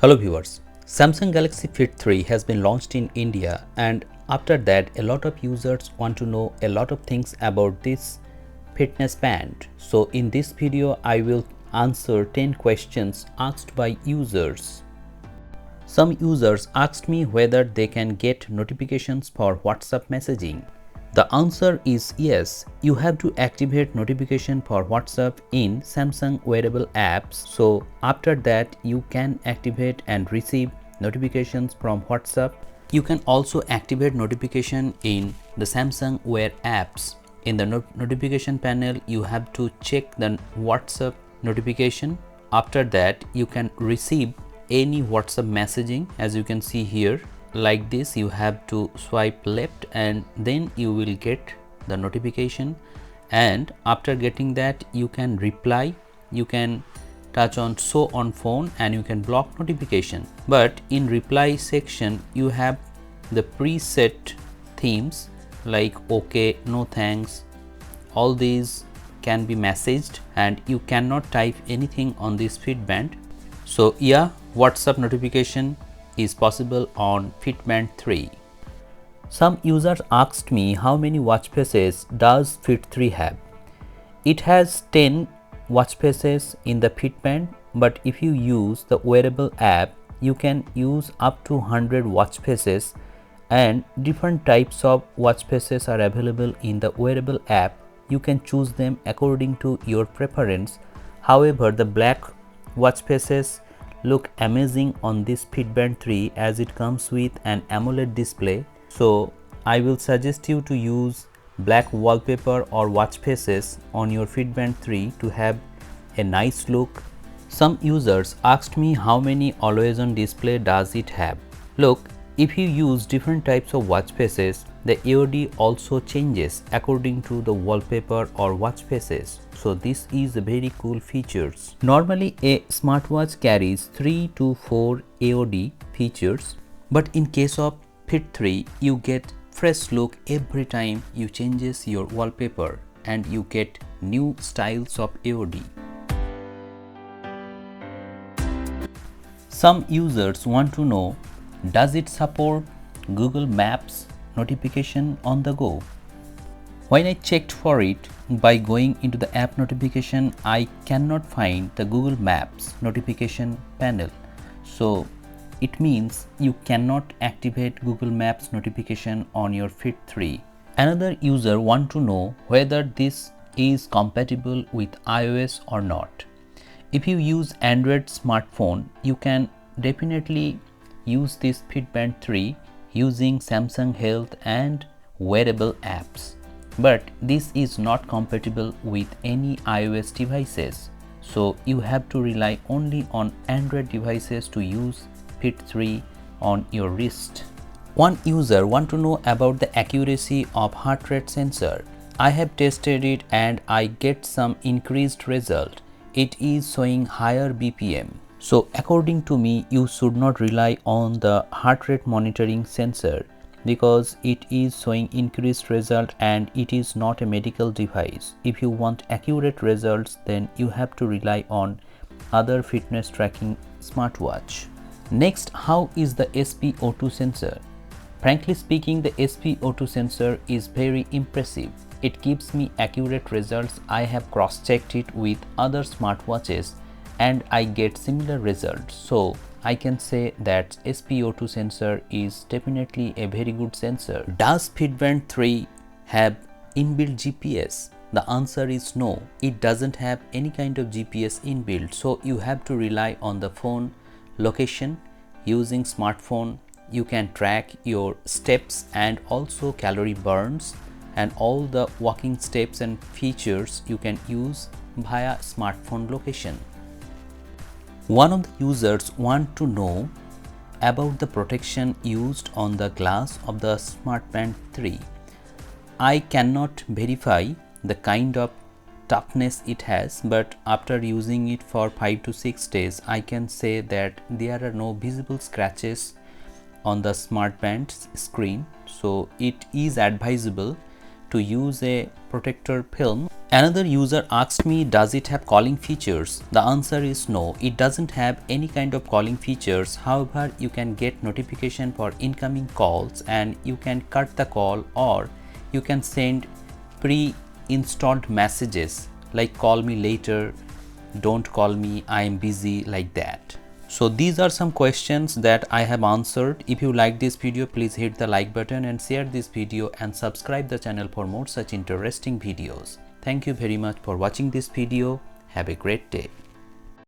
Hello viewers, Samsung Galaxy Fit 3 has been launched in India, and after that a lot of users want to know a lot of things about this fitness band. So in this video I will answer 10 questions asked by users. Some users asked me whether they can get notifications for WhatsApp messaging. The answer is yes, you have to activate notification for WhatsApp in Samsung wearable apps. So after that you can activate and receive notifications from WhatsApp. You can also activate notification in the Samsung Wear apps. In the notification panel you have to check the WhatsApp notification. After that you can receive any WhatsApp messaging. As you can see here, like this, you have to swipe left and then you will get the notification, and after getting that you can reply. You can touch on show on phone and you can block notification, but in reply section you have the preset themes like okay, no thanks. All these can be messaged and you cannot type anything on this Fitband. So yeah, WhatsApp notification is possible on Fitband 3. Some users asked me how many watch faces does Fit 3 have. It has 10 watch faces in the Fitband, but if you use the wearable app you can use up to 100 watch faces, and different types of watch faces are available in the wearable app. You can choose them according to your preference. However, the black watch faces look amazing on this Fitband 3 as it comes with an AMOLED display. So I will suggest you to use black wallpaper or watch faces on your Fitband 3 to have a nice look. Some users asked me how many always on display does it have. Look, if you use different types of watch faces, the AOD also changes according to the wallpaper or watch faces. So this is a very cool features. Normally a smartwatch carries 3 to 4 AOD features, but in case of Fit 3 you get fresh look every time you changes your wallpaper and you get new styles of AOD. Some users want to know, does it support Google Maps notification on the go? When I checked for it by going into the app notification, I cannot find the Google Maps notification panel. So it means you cannot activate Google Maps notification on your Fit 3. Another user want to know whether this is compatible with iOS or not. If you use Android smartphone, you can definitely use this Fitband 3 using Samsung Health and wearable apps, but this is not compatible with any iOS devices, so you have to rely only on Android devices to use Fit 3 on your wrist. One user want to know about the accuracy of heart rate sensor. I have tested it and I get some increased result. It is showing higher BPM. So according to me, you should not rely on the heart rate monitoring sensor because it is showing increased result and it is not a medical device. If you want accurate results, then you have to rely on other fitness tracking smartwatch. Next, how is the SpO2 sensor? Frankly speaking, the SpO2 sensor is very impressive. It gives me accurate results. I have cross-checked it with other smartwatches and I get similar results. So I can say that SpO2 sensor is definitely a very good sensor. Does Fitband 3 have inbuilt GPS? The answer is no. It doesn't have any kind of GPS inbuilt. So you have to rely on the phone location. Using smartphone, you can track your steps and also calorie burns, and all the walking steps and features you can use via smartphone location. One of the users want to know about the protection used on the glass of the Smartband 3. I cannot verify the kind of toughness it has, but after using it for 5 to 6 days, I can say that there are no visible scratches on the Smartband's screen. So it is advisable to use a protector film. Another user asked me, does it have calling features? The answer is no, it doesn't have any kind of calling features. However, you can get notification for incoming calls and you can cut the call, or you can send pre-installed messages like call me later, don't call me, I am busy, like that. So these are some questions that I have answered. If you like this video, please hit the like button and share this video and subscribe the channel for more such interesting videos. Thank you very much for watching this video. Have a great day.